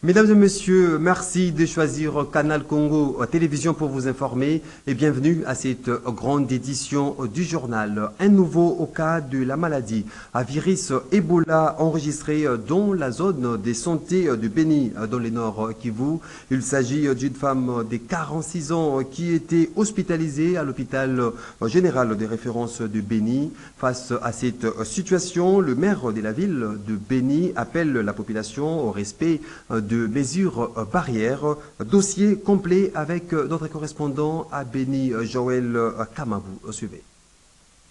Mesdames et messieurs, merci de choisir Canal Congo Télévision pour vous informer et bienvenue à cette grande édition du journal. Un nouveau cas de la maladie à virus Ebola enregistré dans la zone de santé de Beni dans le nord Kivu. Il s'agit d'une femme de 46 ans qui était hospitalisée à l'hôpital général de référence de Beni. Face à cette situation, le maire de la ville de Beni appelle la population au respect de mesures barrières. Dossier complet avec notre correspondant à Beni, Joël Kamabou. Suivez.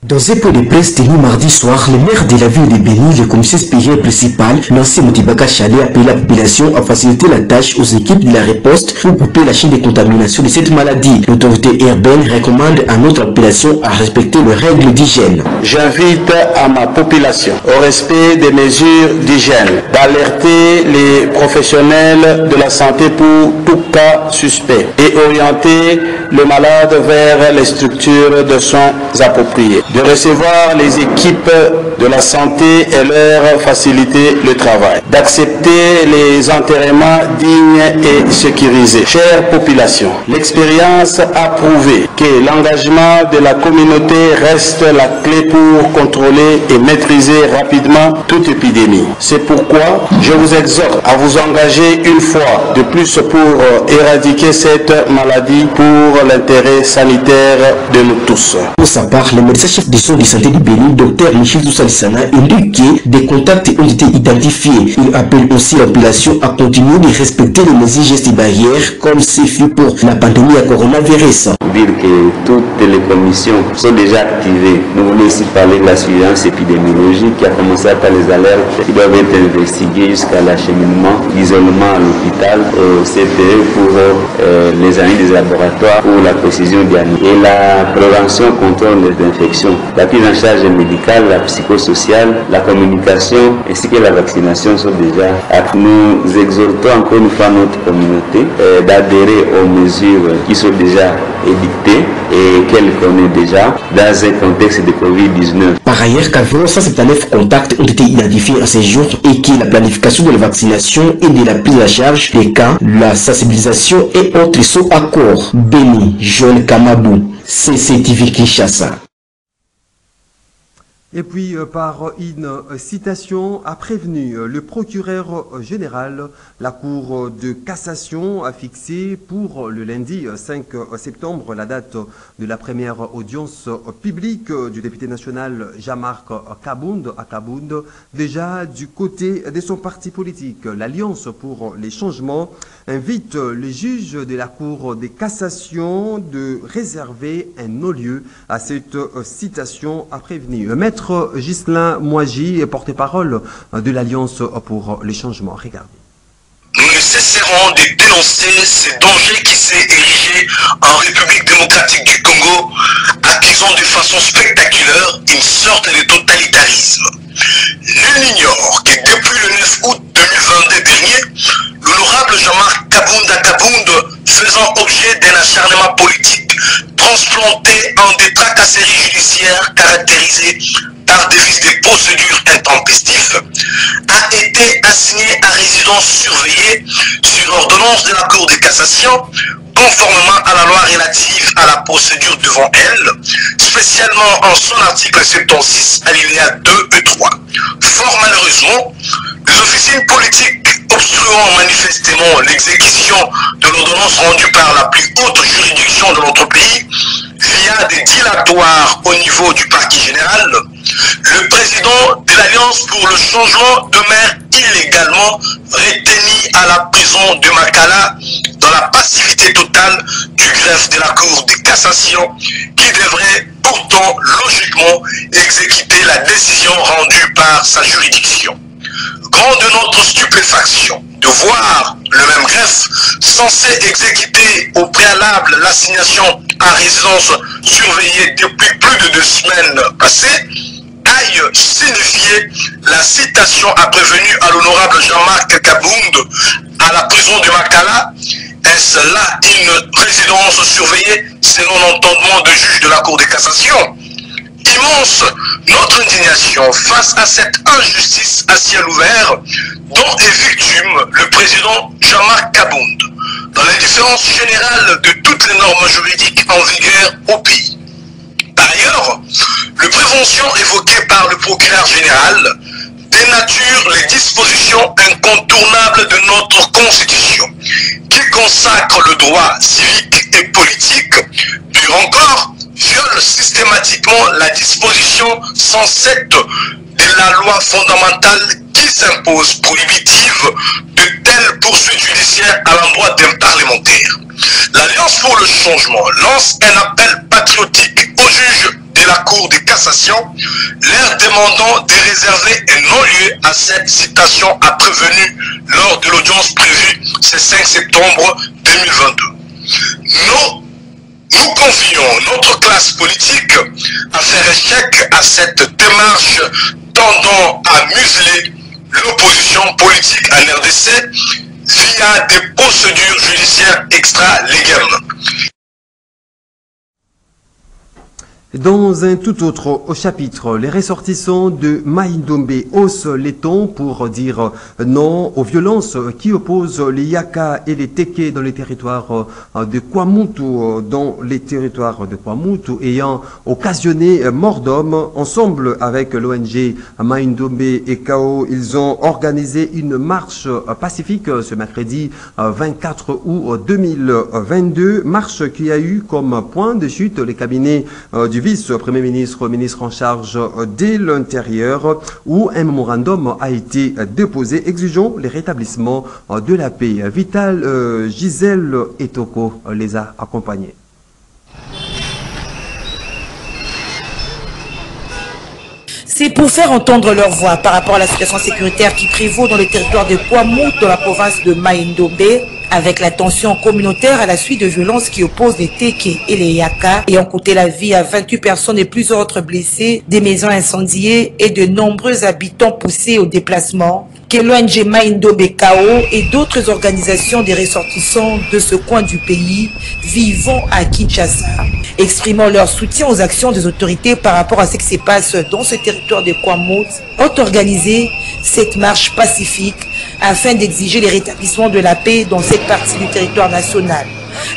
Dans un point de presse tenu mardi soir, le maire de la ville de Beni, le commissaire spécial principal, Nancy Motibaka Chale, appelle la population à faciliter la tâche aux équipes de la riposte pour couper la chaîne de contamination de cette maladie. L'autorité urbaine recommande à notre population à respecter les règles d'hygiène. J'invite à ma population au respect des mesures d'hygiène, d'alerter les professionnels de la santé pour tout cas suspect et orienter le malade vers les structures de soins appropriées, de recevoir les équipes de la santé et leur faciliter le travail, d'accepter les enterrements dignes et sécurisés. Chère population, l'expérience a prouvé que l'engagement de la communauté reste la clé pour contrôler et maîtriser rapidement toute épidémie. C'est pourquoi je vous exhorte à vous engager une fois de plus pour éradiquer cette maladie pour l'intérêt sanitaire de nous tous. Pour sa part, le médecin-chef de zone de santé du Bénin, Dr Michel Doussalisana, indique que des contacts ont été identifiés. Il appelle aussi la population à continuer de respecter les mesures gestes barrières comme c'est fait pour la pandémie à coronavirus. Dire que toutes les commissions sont déjà activées. Nous voulons aussi parler de la surveillance épidémiologique qui a commencé par les alertes qui doivent être investiguées jusqu'à l'acheminement, l'isolement à l'hôpital, au CPE pour les analyses des laboratoires ou la précision diagnostique et la prévention contre les infections, la prise en charge médicale, la psychosociale, la communication ainsi que la vaccination sont déjà actes. Nous exhortons encore une fois notre communauté d'adhérer aux mesures qui sont déjà édictées et qu'elle connaît déjà dans un contexte de Covid-19. Par ailleurs, qu'environ 179 contacts ont été identifiés à ce jour et que la planification de la vaccination et de la prise en charge des cas, la sensibilisation et autres sont à court. Beni, Joël Kamabou, CCTV Kinshasa. Et puis, par une citation, a prévenu le procureur général, la Cour de cassation a fixé pour le lundi 5 septembre la date de la première audience publique du député national Jean-Marc Kabound, déjà du côté de son parti politique. L'Alliance pour les changements invite les juges de la Cour de cassation de réserver un non-lieu à cette citation, a prévenu Maître Ghislain Mouaji, porte-parole de l'Alliance pour les changements. Regardez. Nous ne cesserons de dénoncer ce danger qui s'est érigé en République démocratique du Congo, acquisant de façon spectaculaire une sorte de totalitarisme. Nul n'ignore que depuis le 9 août 2022 dernier, l'honorable Jean-Marc Kabound, faisant objet d'un acharnement politique transplanté en des tracasseries judiciaires caractérisées par des vices de procédures intempestives, a été assigné à résidence surveillée sur ordonnance de la Cour de cassation, conformément à la loi relative à la procédure devant elle, spécialement en son article 76, alinéa 2 et 3. Fort malheureusement, les officines politiques obstruant manifestement l'exécution de l'ordonnance rendue par la plus haute juridiction de notre pays, via des dilatoires au niveau du parquet général, le président de l'Alliance pour le changement demeure illégalement retenu à la prison de Makala dans la passivité totale du greffe de la Cour de cassation qui devrait pourtant logiquement exécuter la décision rendue par sa juridiction. Grande de notre stupéfaction de voir le même greffe censé exécuter au préalable l'assignation à résidence surveillée depuis plus de 2 semaines passées, aille signifier la citation à prévenu à l'honorable Jean-Marc Kabound à la prison de Makala, Est-ce là une résidence surveillée selon l'entendement de juge de la Cour de cassation? Immense notre indignation face à cette injustice à ciel ouvert dont est victime le président Jean-Marc Kabound dans l'indifférence générale de toutes les normes juridiques en vigueur au pays. Par ailleurs, le prévention évoquée par le procureur général dénature les dispositions incontournables de notre Constitution qui consacre le droit civique et politique, pire encore, viole systématiquement la disposition 107 de la loi fondamentale qui s'impose prohibitive de telles poursuites judiciaires à l'endroit d'un parlementaire. L'Alliance pour le changement lance un appel patriotique aux juges de la Cour de cassation, leur demandant de réserver un non-lieu à cette citation a prévenu lors de l'audience prévue ce 5 septembre 2022. Nous confions notre classe politique à faire échec à cette démarche tendant à museler l'opposition politique en RDC via des procédures judiciaires extra-légales. Dans un tout autre chapitre, les ressortissants de Mai-Ndombe haussent les tons pour dire non aux violences qui opposent les Yaka et les Teke dans les territoires de Kwamutu, ayant occasionné mort d'hommes. Ensemble avec l'ONG Mai-Ndombe et KO, ils ont organisé une marche pacifique ce mercredi 24 août 2022, marche qui a eu comme point de chute les cabinets du vice-premier ministre, ministre en charge de l'Intérieur, où un mémorandum a été déposé exigeant le rétablissement de la paix. Vital Gisèle Etoko les a accompagnés. C'est pour faire entendre leur voix par rapport à la situation sécuritaire qui prévaut dans le territoire de Kwamout, dans la province de Mai-Ndombe, avec la tension communautaire à la suite de violences qui opposent les Teke et les Yaka, ayant coûté la vie à 28 personnes et plusieurs autres blessés, des maisons incendiées et de nombreux habitants poussés au déplacement, que l'ONG Mai-Ndombe KO et d'autres organisations des ressortissants de ce coin du pays vivant à Kinshasa, exprimant leur soutien aux actions des autorités par rapport à ce qui se passe dans ce territoire de Kwamout, ont organisé cette marche pacifique afin d'exiger le rétablissement de la paix dans cette partie du territoire national.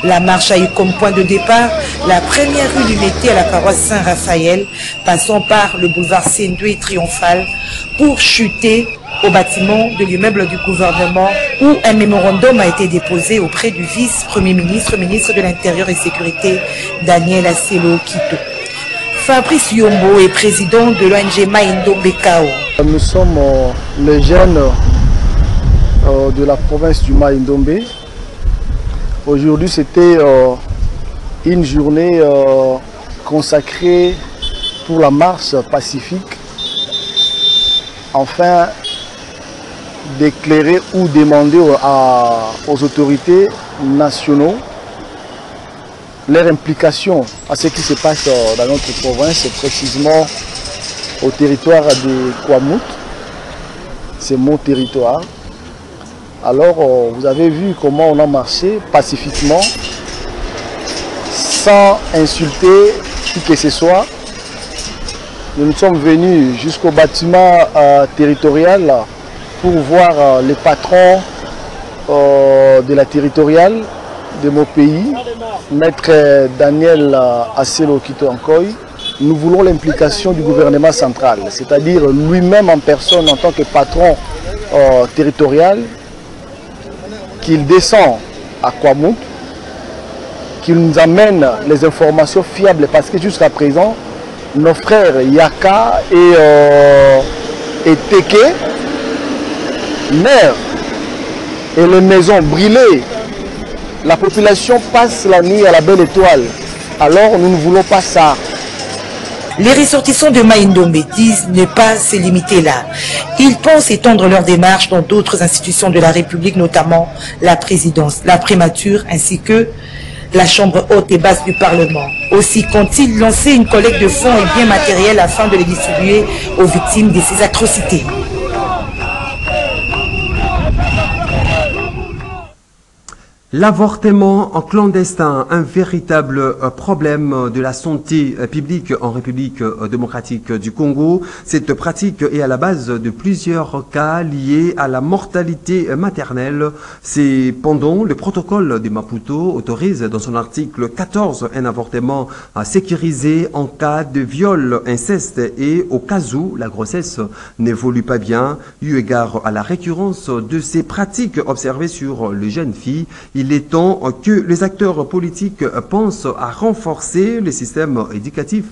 La marche a eu comme point de départ la première rue du Mété à la paroisse Saint-Raphaël, passant par le boulevard Sendoué triomphal pour chuter au bâtiment de l'immeuble du gouvernement où un mémorandum a été déposé auprès du vice-premier ministre, ministre de l'Intérieur et Sécurité, Daniel Asselo Kito. Fabrice Yombo est président de l'ONG Mai-Ndombe KO. Nous sommes les jeunes de la province du Mai-Ndombe. Aujourd'hui, c'était une journée consacrée pour la marche pacifique, afin d'éclairer ou demander aux autorités nationales leur implication à ce qui se passe dans notre province, précisément au territoire de Kwamout. C'est mon territoire. Alors, vous avez vu comment on a marché pacifiquement, sans insulter qui que ce soit. Nous sommes venus jusqu'au bâtiment territorial pour voir les patrons de la territoriale de mon pays, Maître Daniel Asselo Kito Ankoy. Nous voulons l'implication du gouvernement central, c'est-à-dire lui-même en personne en tant que patron territorial, qu'il descend à Kwamout, qu'il nous amène les informations fiables, parce que jusqu'à présent, nos frères Yaka et Teke meurent et les maisons brûlées. La population passe la nuit à la belle étoile. Alors nous ne voulons pas ça. Les ressortissants de Mai-Ndombe disent ne pas se limiter là. Ils pensent étendre leur démarche dans d'autres institutions de la République, notamment la présidence, la primature, ainsi que la chambre haute et basse du Parlement. Aussi comptent-ils lancer une collecte de fonds et biens matériels afin de les distribuer aux victimes de ces atrocités. L'avortement en clandestin, un véritable problème de la santé publique en République démocratique du Congo. Cette pratique est à la base de plusieurs cas liés à la mortalité maternelle. Cependant, le protocole de Maputo autorise dans son article 14 un avortement sécurisé en cas de viol, inceste et au cas où la grossesse n'évolue pas bien. Eu égard à la récurrence de ces pratiques observées sur les jeunes filles, il est temps que les acteurs politiques pensent à renforcer le système éducatif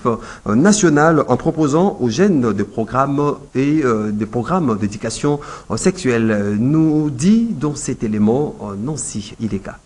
national en proposant aux jeunes des programmes et des programmes d'éducation sexuelle, nous dit dans cet élément Nancy Ileka.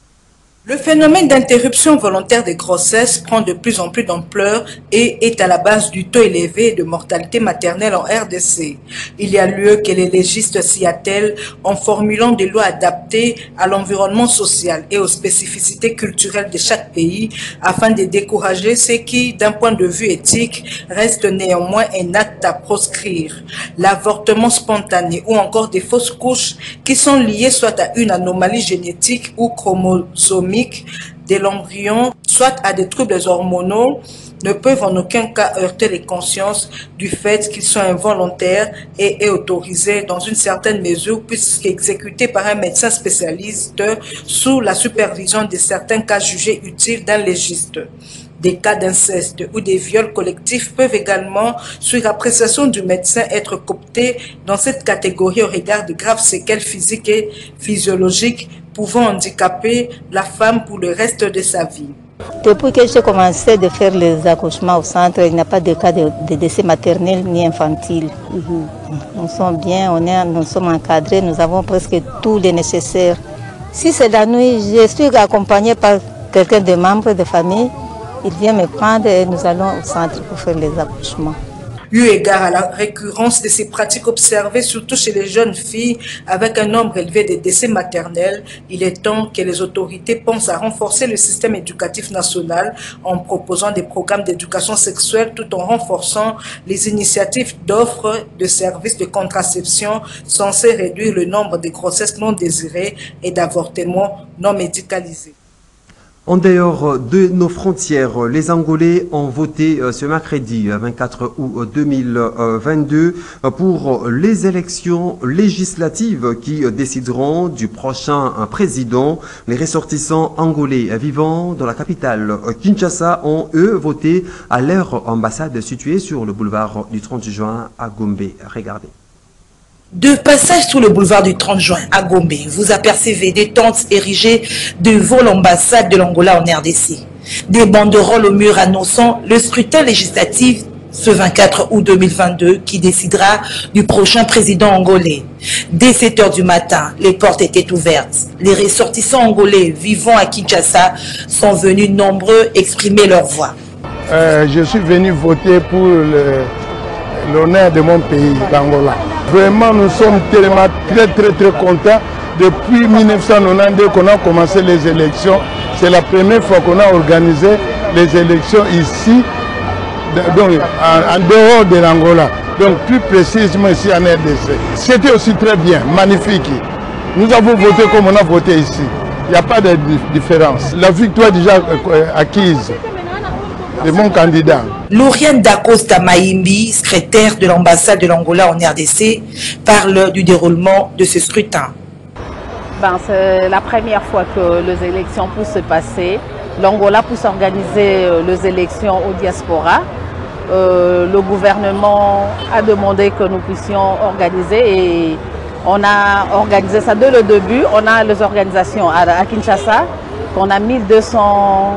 Le phénomène d'interruption volontaire des grossesses prend de plus en plus d'ampleur et est à la base du taux élevé de mortalité maternelle en RDC. Il y a lieu que les légistes s'y attellent en formulant des lois adaptées à l'environnement social et aux spécificités culturelles de chaque pays afin de décourager ce qui, d'un point de vue éthique, reste néanmoins un acte à proscrire. L'avortement spontané ou encore des fausses couches qui sont liées soit à une anomalie génétique ou chromosomique de l'embryon, soit à des troubles hormonaux, ne peuvent en aucun cas heurter les consciences du fait qu'ils sont involontaires et autorisés dans une certaine mesure puisqu'exécutés par un médecin spécialiste sous la supervision de certains cas jugés utiles d'un légiste. Des cas d'inceste ou des viols collectifs peuvent également, sur appréciation du médecin, être cooptés dans cette catégorie au regard de graves séquelles physiques et physiologiques pouvant handicaper la femme pour le reste de sa vie. Depuis que j'ai commencé de faire les accouchements au centre, il n'y a pas de cas de décès maternel ni infantile. Nous sommes bien, nous sommes encadrés, nous avons presque tout le nécessaire. Si c'est la nuit, je suis accompagnée par quelqu'un de membres de famille. Il vient me prendre et nous allons au centre pour faire les accouchements. Eu égard à la récurrence de ces pratiques observées, surtout chez les jeunes filles, avec un nombre élevé de décès maternels, il est temps que les autorités pensent à renforcer le système éducatif national en proposant des programmes d'éducation sexuelle tout en renforçant les initiatives d'offres de services de contraception censés réduire le nombre de grossesses non désirées et d'avortements non médicalisés. En dehors de nos frontières, les Angolais ont voté ce mercredi 24 août 2022 pour les élections législatives qui décideront du prochain président. Les ressortissants angolais vivant dans la capitale Kinshasa ont, eux, voté à leur ambassade située sur le boulevard du 30 juin à Gombe. Regardez. De passage sur le boulevard du 30 juin à Gombe, vous apercevez des tentes érigées devant l'ambassade de l'Angola en RDC. Des banderoles au mur annonçant le scrutin législatif ce 24 août 2022 qui décidera du prochain président angolais. Dès 7 h du matin, les portes étaient ouvertes. Les ressortissants angolais vivant à Kinshasa sont venus nombreux exprimer leur voix. Je suis venu voter pour l'honneur de mon pays, l'Angola. Vraiment, nous sommes tellement très contents. Depuis 1992 qu'on a commencé les élections, c'est la première fois qu'on a organisé les élections ici, donc, en dehors de l'Angola, donc plus précisément ici en RDC. C'était aussi très bien, magnifique. Nous avons voté comme on a voté ici. Il n'y a pas de différence. La victoire est déjà acquise. de mon candidat. Lauriane Dacosta Maïmbi, secrétaire de l'ambassade de l'Angola en RDC, parle du déroulement de ce scrutin. C'est la première fois que les élections peuvent se passer. L'Angola peut s'organiser les élections au diaspora. Le gouvernement a demandé que nous puissions organiser et on a organisé ça dès le début. On a les organisations à Kinshasa, on a 1200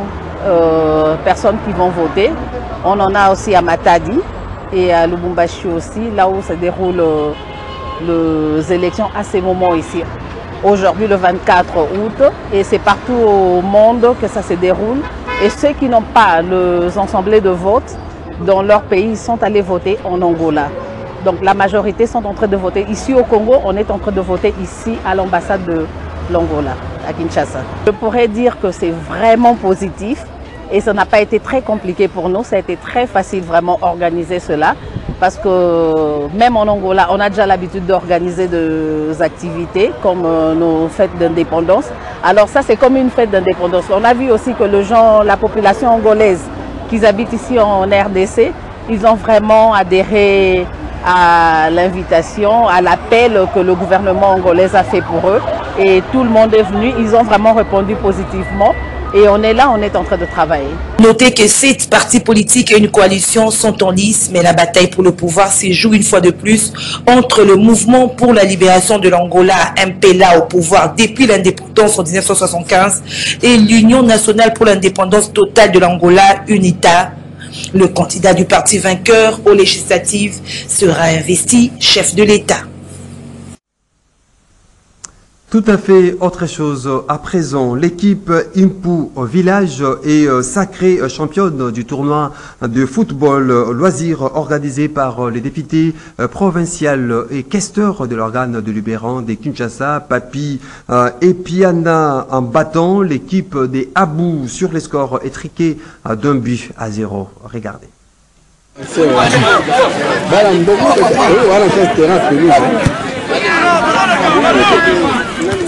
personnes qui vont voter. On en a aussi à Matadi et à Lubumbashi aussi, là où se déroulent les élections à ces moments ici. Aujourd'hui le 24 août et c'est partout au monde que ça se déroule. Et ceux qui n'ont pas les assemblées de vote dans leur pays sont allés voter en Angola. Donc la majorité sont en train de voter. Ici au Congo, on est en train de voter ici à l'ambassade de l'Angola, à Kinshasa. Je pourrais dire que c'est vraiment positif et ça n'a pas été très compliqué pour nous. Ça a été très facile vraiment organiser cela. parce que même en Angola, on a déjà l'habitude d'organiser des activités comme nos fêtes d'indépendance. Alors ça, c'est comme une fête d'indépendance. On a vu aussi que la population angolaise qui habite ici en RDC, ils ont vraiment adhéré à l'invitation, à l'appel que le gouvernement angolais a fait pour eux. Et tout le monde est venu, ils ont vraiment répondu positivement. Et on est là, on est en train de travailler. Notez que 7 partis politiques et une coalition sont en lice, mais la bataille pour le pouvoir se joue une fois de plus entre le mouvement pour la libération de l'Angola, MPLA, au pouvoir depuis l'indépendance en 1975, et l'Union nationale pour l'indépendance totale de l'Angola, UNITA. Le candidat du parti vainqueur aux législatives sera investi chef de l'État. Tout à fait autre chose. À présent, l'équipe Impu Village est sacrée championne du tournoi de football loisir organisé par les députés provinciaux et questeurs de l'organe de Libéran de Kinshasa, Papi et Piana, en battant l'équipe des Abou sur les scores étriqués d'1-0. Regardez.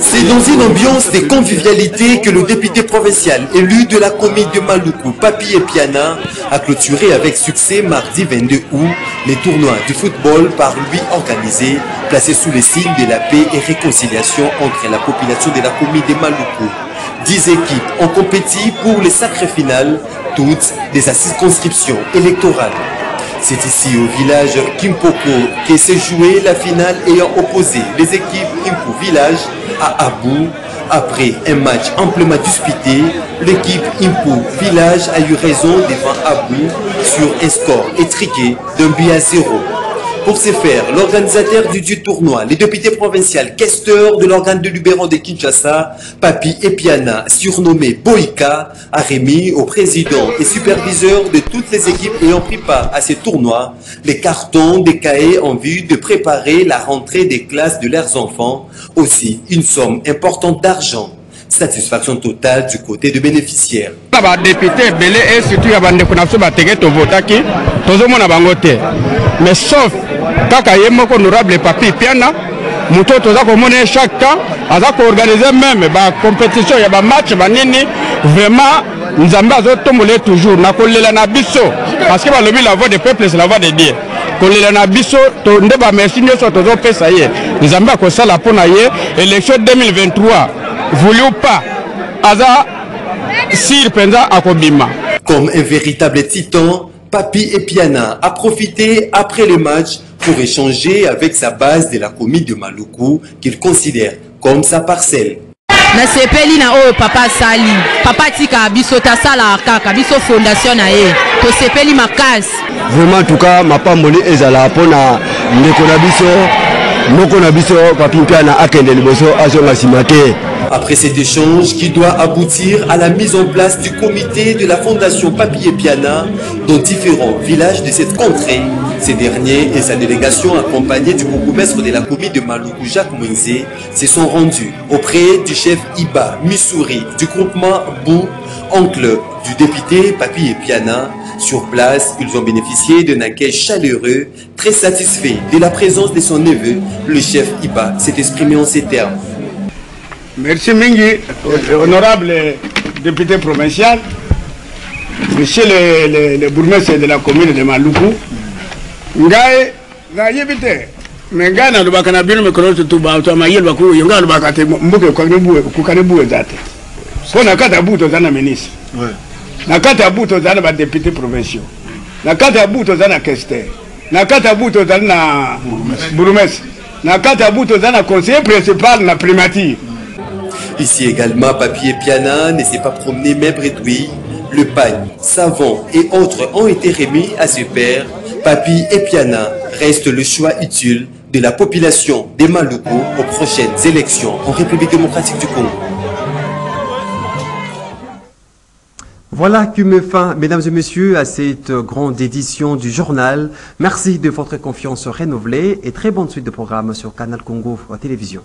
C'est dans une ambiance de convivialité que le député provincial élu de la commune de Maluku, Papi et Piana, a clôturé avec succès mardi 22 août les tournois de football par lui organisés, placés sous les signes de la paix et réconciliation entre la population de la commune de Maluku. 10 équipes ont compétit pour les sacrés finales, toutes des circonscriptions électorales. C'est ici au village Kimpoko que s'est jouée la finale ayant opposé les équipes Impu Village à Abou. Après un match amplement disputé, l'équipe Impu Village a eu raison devant Abou sur un score étriqué d'1-0. Pour ce faire, l'organisateur du tournoi, les députés provinciaux questeurs de l'organe de Libéran de Kinshasa, Papi et Piana, surnommé Boïka, a remis au président et superviseur de toutes les équipes ayant pris part à ce tournoi les cartons des cahiers en vue de préparer la rentrée des classes de leurs enfants, aussi une somme importante d'argent. Satisfaction totale du côté de bénéficiaires. Mais sauf kaka yemoko honorable Papi Piana muto toza komone chaque temps aza ko organiser même ba compétition ya ba match banini vraiment nzambe azotombola toujours na kolela na biso parce que balobi la voix des peuples c'est la voix de Dieu kolela na biso to nde ba merci nyoso tozo pesa ye nzambe akosala pona ye élection 2023 voulu ou pas aza sir penza akobima comme un véritable titan. Papi et Piana a profité après le match pour échanger avec sa base de la commune de Maluku qu'il considère comme sa parcelle. Na sepeli na oyo papa sali papa tika biso ta sala kaka biso fondation na ye to sepeli makasi vraiment en tout cas ma pamboli ezala pona ndeko na biso moko na biso Papi Piana akende liboso azonga simate. Après cet échange qui doit aboutir à la mise en place du comité de la fondation Papi et Piana dans différents villages de cette contrée, ces derniers et sa délégation accompagnée du bourgmestre de la commune de Maluku, Jacques Moïse, se sont rendus auprès du chef Iba Missouri du groupement Bou, oncle du député Papi et Piana. Sur place, ils ont bénéficié d'un accueil chaleureux, très satisfait de la présence de son neveu. Le chef Iba s'est exprimé en ces termes. Merci Mingi, honorable député provincial, monsieur le bourgmestre de la commune de Maluku. Ngai yebite, mais ngai na lubaka na bino mekolo tuba to mayel baku yonga lubaka te mbuke ku karibu ezate. Pona kata buto zana ministre. Ouais. Na kata buto zana ba député provincial. Na kata buto zana kester. Na kata buto zana bourgmestre. Na kata buto zana conseiller principal na primature. Ici également, Papi et Piana ne s'est pas promené même réduit. Le pagne, savon et autres ont été remis à ce père. Papi et Piana restent le choix utile de la population des Maluku aux prochaines élections en République démocratique du Congo. Voilà qui met fin, mesdames et messieurs, à cette grande édition du journal. Merci de votre confiance renouvelée et très bonne suite de programme sur Canal Congo Télévision.